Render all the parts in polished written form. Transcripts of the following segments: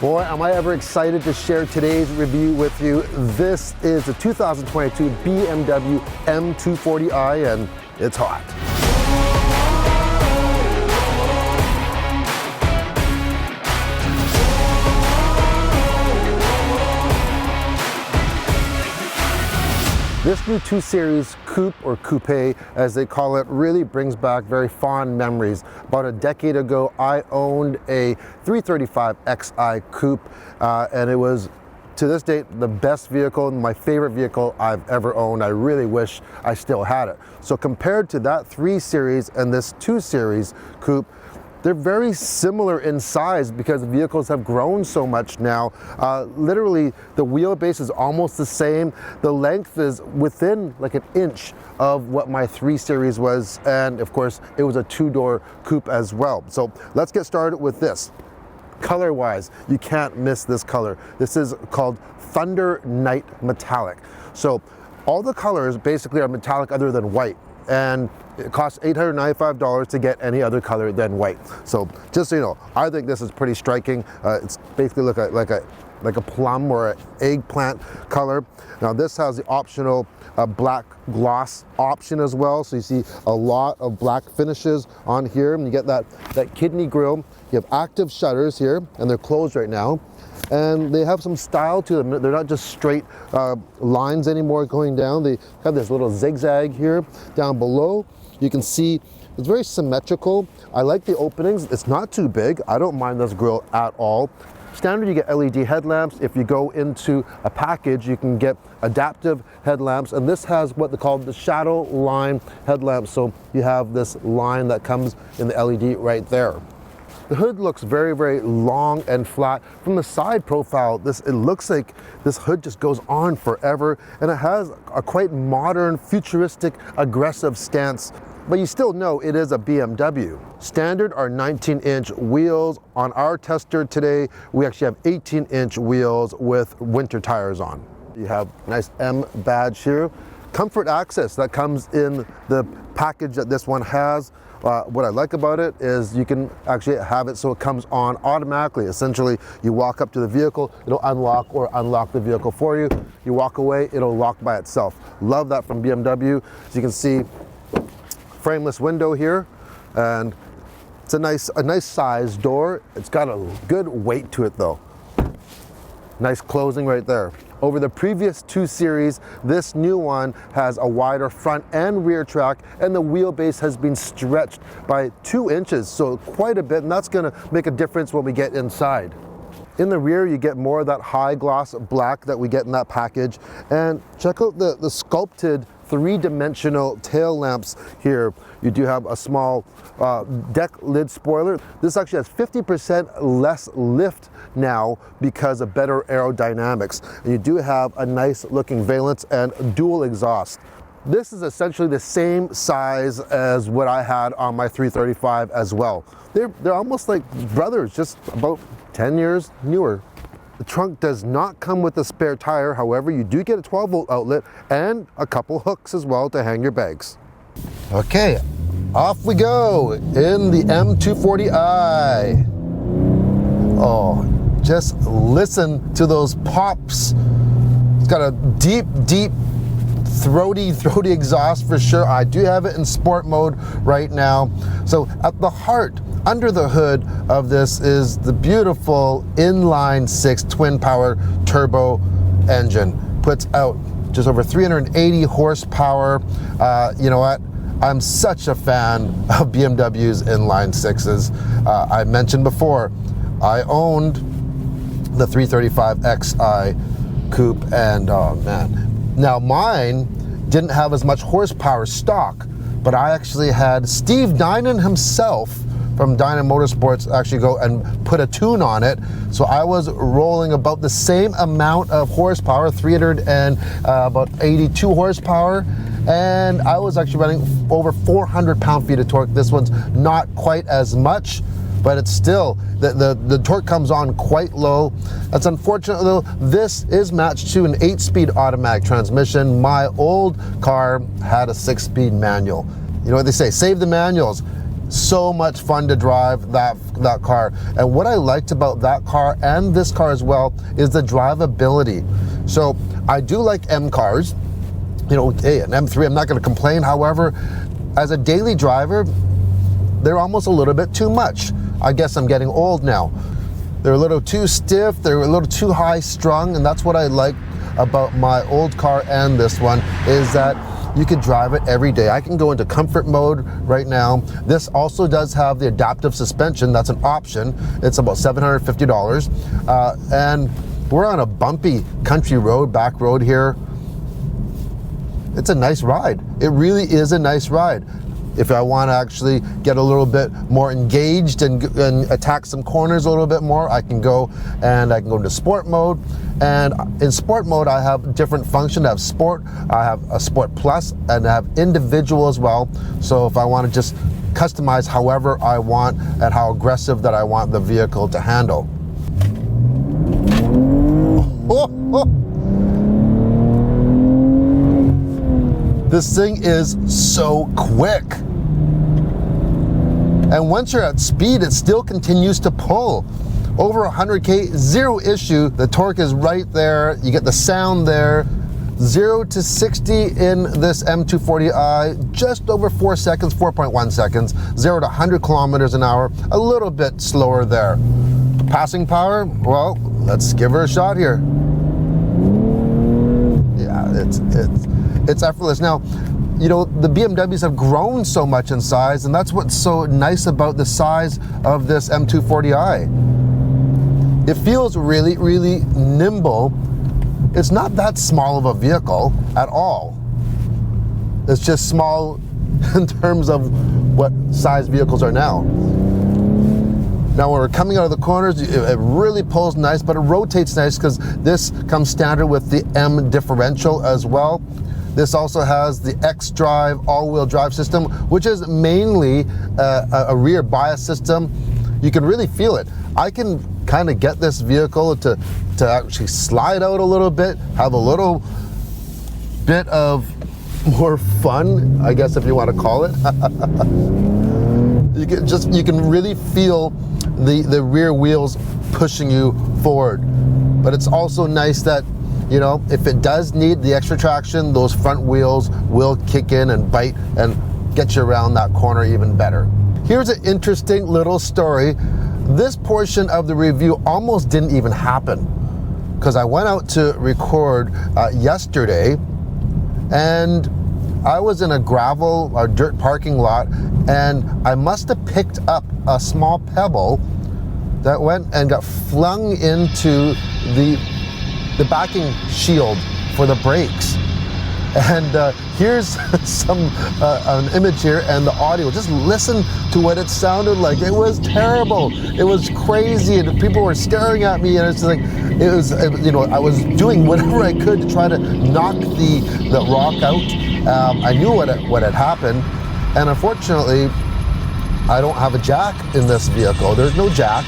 Boy, am I ever excited to share today's review with you. This is the 2022 BMW M240i and it's hot. This new 2 Series Coupe, or Coupe as they call it, really brings back very fond memories. About a decade ago, I owned a 335 XI Coupe, and it was, to this date, the best vehicle, my favorite vehicle I've ever owned. I really wish I still had it. So compared to that 3 Series and this 2 Series Coupe, they're very similar in size because vehicles have grown so much now. Literally, the wheelbase is almost the same. The length is within like an inch of what my 3 Series was. And of course, it was a 2-door coupe as well. So let's get started with this. Color-wise, you can't miss this color. This is called Thunder Night Metallic. So all the colors basically are metallic other than white. And it costs $895 to get any other color than white. So just so you know, I think this is pretty striking. It's basically like a plum or an eggplant color. Now this has the optional black gloss option as well. So you see a lot of black finishes on here, and you get that kidney grille. You have active shutters here, and they're closed right now. And they have some style to them. They're not just straight lines anymore going down. They have this little zigzag here down below. You can see it's very symmetrical. I like the openings. It's not too big. I don't mind this grille at all. Standard, you get LED headlamps. If you go into a package, you can get adaptive headlamps, and this has what they call the shadow line headlamps. So you have this line that comes in the LED right there. The hood looks very, very long and flat. From the side profile, it looks like this hood just goes on forever, and it has a quite modern, futuristic, aggressive stance. But you still know it is a BMW. Standard are 19-inch wheels. On our tester today, we actually have 18-inch wheels with winter tires on. You have a nice M badge here. Comfort access that comes in the package that this one has. What I like about it is you can actually have it so it comes on automatically. Essentially, you walk up to the vehicle, it'll unlock the vehicle for you. You walk away, it'll lock by itself. Love that from BMW. As you can see, frameless window here, and it's a nice size door. It's got a good weight to it though. Nice closing right there. Over the previous 2 Series, this new one has a wider front and rear track, and the wheelbase has been stretched by 2 inches, so quite a bit, and that's gonna make a difference when we get inside. In the rear, you get more of that high gloss black that we get in that package, and check out the sculpted 3-dimensional tail lamps here. You do have a small deck lid spoiler. This actually has 50% less lift now because of better aerodynamics. And you do have a nice looking valence and dual exhaust. This is essentially the same size as what I had on my 335 as well. They're almost like brothers, just about 10 years newer. The trunk does not come with a spare tire. However, you do get a 12-volt outlet and a couple hooks as well to hang your bags. Okay, off we go in the M240i. Oh, just listen to those pops. It's got a deep, throaty exhaust for sure. I do have it in sport mode right now. So at the heart, under the hood of this is the beautiful inline-6 twin-power turbo engine. Puts out just over 380 horsepower. You know what? I'm such a fan of BMW's inline-6s. I mentioned before, I owned the 335 XI Coupe, and oh man. Now mine didn't have as much horsepower stock, but I actually had Steve Dinan himself from Dinan Motorsports actually go and put a tune on it. So I was rolling about the same amount of horsepower, about 82 horsepower, and I was actually running over 400 pound-feet of torque. This one's not quite as much, but it's still, the torque comes on quite low. That's unfortunate though. This is matched to an 8-speed automatic transmission. My old car had a 6-speed manual. You know what they say, save the manuals. So much fun to drive that car. And what I liked about that car and this car as well is the drivability. So I do like M cars. You know, hey, an M3, I'm not going to complain. However, as a daily driver, they're almost a little bit too much. I guess I'm getting old now. They're a little too stiff, they're a little too high strung, and that's what I like about my old car and this one, is that you can drive it every day. I can go into comfort mode right now. This also does have the adaptive suspension. That's an option. It's about $750. And we're on a bumpy country road, back road here. It's a nice ride. It really is a nice ride. If I want to actually get a little bit more engaged and attack some corners a little bit more, I can go into sport mode. And in sport mode, I have different functions. I have sport, I have a sport plus, and I have individual as well. So if I want to just customize however I want and how aggressive that I want the vehicle to handle. This thing is so quick. And once you're at speed, it still continues to pull. Over 100K, zero issue. The torque is right there. You get the sound there. 0 to 60 in this M240i, just over 4 seconds, 4.1 seconds. 0 to 100 kilometers an hour, a little bit slower there. Passing power, well, let's give her a shot here. Yeah, it's effortless. Now, you know, the BMWs have grown so much in size, and that's what's so nice about the size of this M240i. It feels really, really nimble. It's not that small of a vehicle at all. It's just small in terms of what size vehicles are now. Now when we're coming out of the corners, it really pulls nice, but it rotates nice because this comes standard with the M differential as well. This also has the xDrive all-wheel drive system, which is mainly a rear bias system. You can really feel it. I can kind of get this vehicle to actually slide out a little bit, have a little bit of more fun, I guess if you want to call it. You can really feel the rear wheels pushing you forward. But it's also nice that, you know, if it does need the extra traction, those front wheels will kick in and bite and get you around that corner even better. Here's an interesting little story. This portion of the review almost didn't even happen because I went out to record yesterday, and I was in a gravel or dirt parking lot, and I must have picked up a small pebble that went and got flung into the backing shield for the brakes. And here's an image here and the audio. Just listen to what it sounded like. It was terrible. It was crazy, and people were staring at me, and it's like, you know, I was doing whatever I could to try to knock the rock out. I knew what had happened, and unfortunately, I don't have a jack in this vehicle. There's no jack,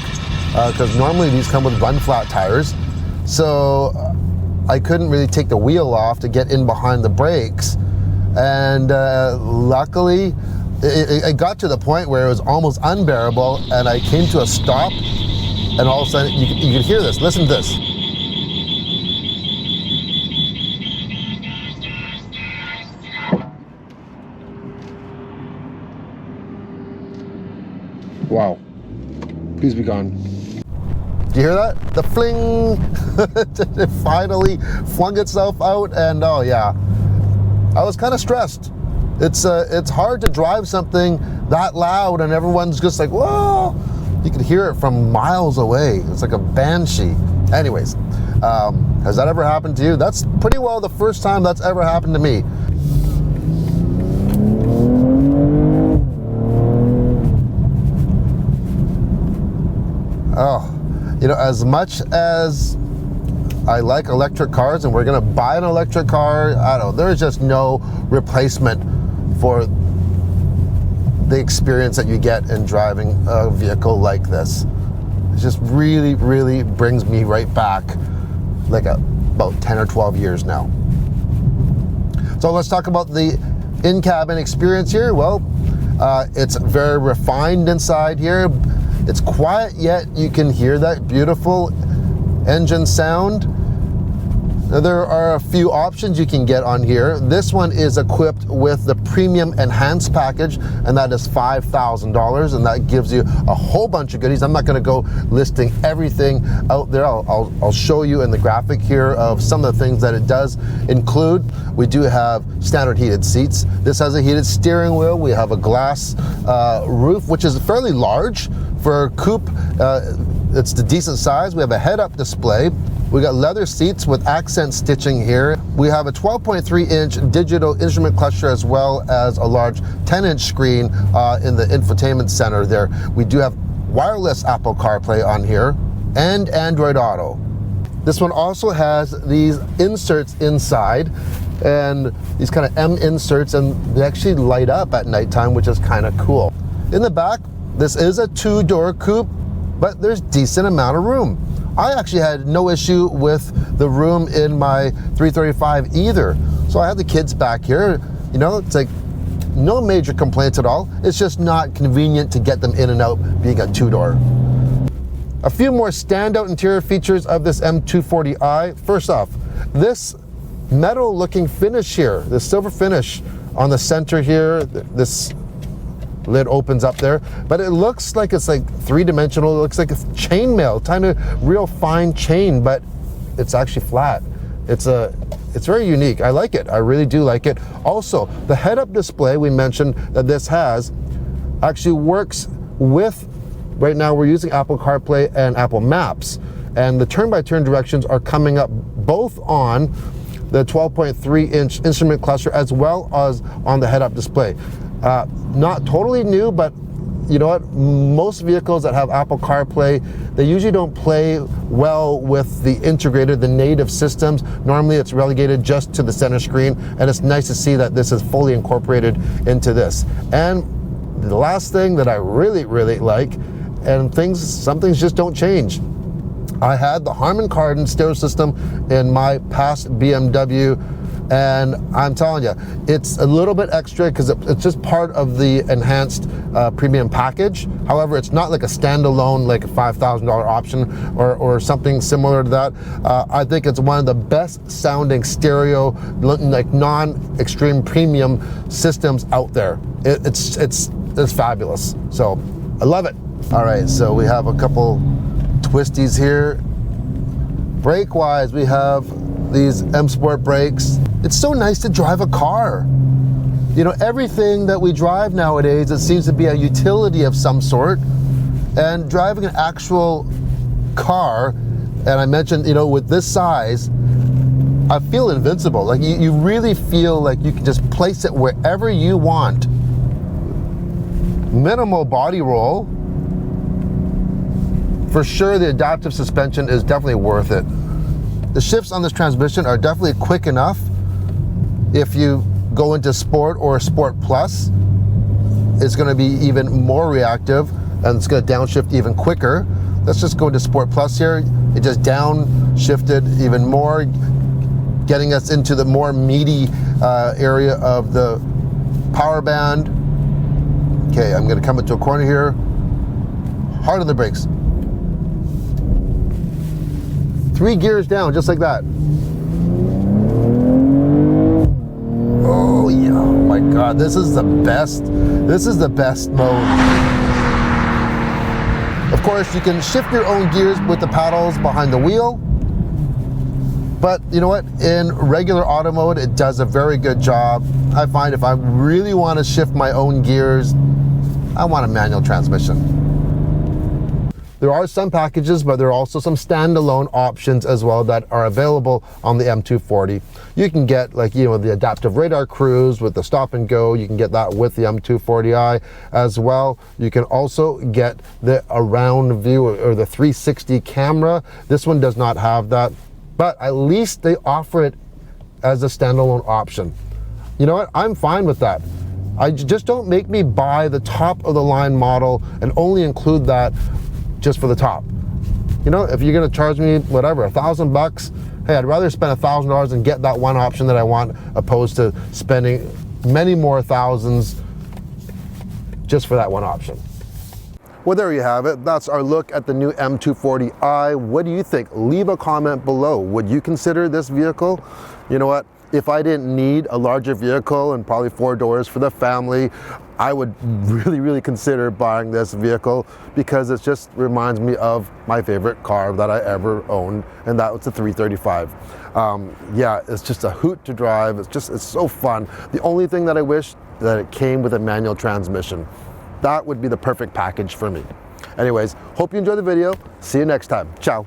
because normally these come with run flat tires. So I couldn't really take the wheel off to get in behind the brakes. And luckily, it got to the point where it was almost unbearable, and I came to a stop, and all of a sudden, you can hear this. Listen to this. Wow. Please be gone. Do you hear that? The fling! It finally flung itself out, and oh yeah. I was kind of stressed. It's hard to drive something that loud and everyone's just like, whoa! You can hear it from miles away. It's like a banshee. Anyways, has that ever happened to you? That's pretty well the first time that's ever happened to me. Oh. You know, as much as I like electric cars, and we're gonna buy an electric car, I don't know, there's just no replacement for the experience that you get in driving a vehicle like this. It just really, really brings me right back like about 10 or 12 years now. So let's talk about the in-cabin experience here. Well, It's very refined inside here. It's quiet, yet you can hear that beautiful engine sound. There are a few options you can get on here. This one is equipped with the Premium Enhanced package, and that is $5,000, and that gives you a whole bunch of goodies. I'm not going to go listing everything out there. I'll show you in the graphic here of some of the things that it does include. We do have standard heated seats. This has a heated steering wheel. We have a glass roof, which is fairly large for a coupe. It's the decent size. We have a head-up display. We got leather seats with accent stitching here. We have a 12.3-inch digital instrument cluster, as well as a large 10-inch screen in the infotainment center there. We do have wireless Apple CarPlay on here and Android Auto. This one also has these inserts inside, and these kind of M inserts, and they actually light up at nighttime, which is kind of cool. In the back, this is a two-door coupe, but there's decent amount of room. I actually had no issue with the room in my 335 either. So I have the kids back here, you know, it's like no major complaints at all. It's just not convenient to get them in and out being a two-door. A few more standout interior features of this M240i. First off, this metal looking finish here, the silver finish on the center here, this lid opens up there, but it looks like it's like three-dimensional. It looks like it's chainmail, kind of real fine chain, but it's actually flat. It's very unique. I like it. I really do like it. Also, the head-up display we mentioned that this has actually works with, right now we're using Apple CarPlay and Apple Maps, and the turn-by-turn directions are coming up both on the 12.3-inch instrument cluster as well as on the head-up display. Not totally new, but you know what? Most vehicles that have Apple CarPlay, they usually don't play well with the integrated, the native systems. Normally it's relegated just to the center screen, and it's nice to see that this is fully incorporated into this. And the last thing that I really, really like, and some things just don't change. I had the Harman Kardon stereo system in my past BMW, and I'm telling you, it's a little bit extra because it's just part of the enhanced premium package. However, it's not like a standalone, like a $5,000 option or something similar to that. I think it's one of the best sounding stereo, like non-extreme premium systems out there. It's fabulous. So I love it. All right, so we have a couple twisties here. Brake-wise, we have these M Sport brakes. It's so nice to drive a car. You know, everything that we drive nowadays, it seems to be a utility of some sort. And driving an actual car, and I mentioned, you know, with this size, I feel invincible. Like you really feel like you can just place it wherever you want. Minimal body roll. For sure, the adaptive suspension is definitely worth it. The shifts on this transmission are definitely quick enough. If you go into Sport or Sport Plus, it's going to be even more reactive, and it's going to downshift even quicker. Let's just go into Sport Plus here. It just downshifted even more, getting us into the more meaty area of the power band. Okay, I'm going to come into a corner here. Hard on the brakes. 3 gears down, just like that. Oh yeah, oh my God, this is the best. This is the best mode. Of course, you can shift your own gears with the paddles behind the wheel. But you know what? In regular auto mode, it does a very good job. I find if I really want to shift my own gears, I want a manual transmission. There are some packages, but there are also some standalone options as well that are available on the M240. You can get, like, you know, the adaptive radar cruise with the stop and go. You can get that with the M240i as well. You can also get the around view or the 360 camera. This one does not have that, but at least they offer it as a standalone option. You know what? I'm fine with that. Just don't make me buy the top of the line model and only include that just for the top. You know, if you're gonna charge me whatever, $1,000, hey, I'd rather spend $1,000 and get that one option that I want, opposed to spending many more thousands just for that one option. Well, there you have it. That's our look at the new M240i. What do you think? Leave a comment below. Would you consider this vehicle? You know what? If I didn't need a larger vehicle and probably 4 doors for the family, I would really consider buying this vehicle, because it just reminds me of my favorite car that I ever owned, and that was the 335. Yeah, it's just a hoot to drive. It's so fun. The only thing that I wish that it came with a manual transmission. That would be the perfect package for me. Anyways, hope you enjoyed the video. See you next time. Ciao.